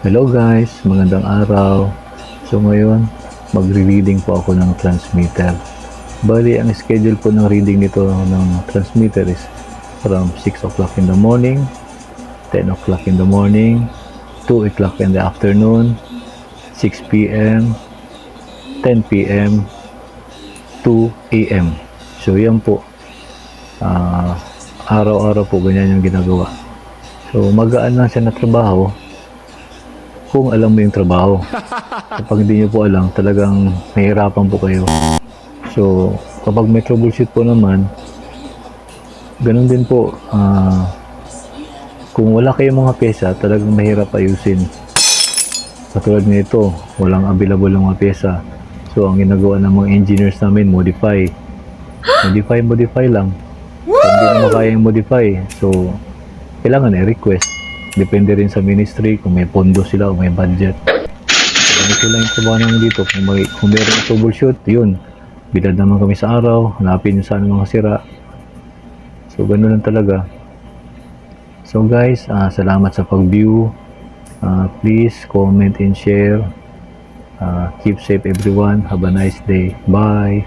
Hello guys, magandang araw. So ngayon, magre-reading po ako ng transmitter. Bali, ang schedule po ng reading nito ng transmitter is from 6 o'clock in the morning, 10 o'clock in the morning, 2 o'clock in the afternoon, 6 p.m., 10 p.m., 2 a.m. So yan po, araw-araw po ganyan yung ginagawa. So magaan lang siya na trabaho kung alam mo yung trabaho. Kapag hindi nyo po alam, talagang mahirapan po kayo. So, kapag may troubleshoot po naman, ganun din po. Kung wala kayong mga pyesa, talagang mahirap ayusin. Katulad nito, walang available ng mga pyesa. So, ang ginagawa ng mga engineers namin, modify. Modify lang. Kung hindi na makaya yung modify, so, kailangan i-request. Depende rin sa ministry kung may pondo sila o may budget. Ganito lang yung trabaho namin dito. Kung meron troubleshoot, yun. Bilad naman kami sa araw, hanapin yung saan mga sira. So, ganun lang talaga. So guys, salamat sa pag-view. Please comment and share. Keep safe everyone. Have a nice day. Bye!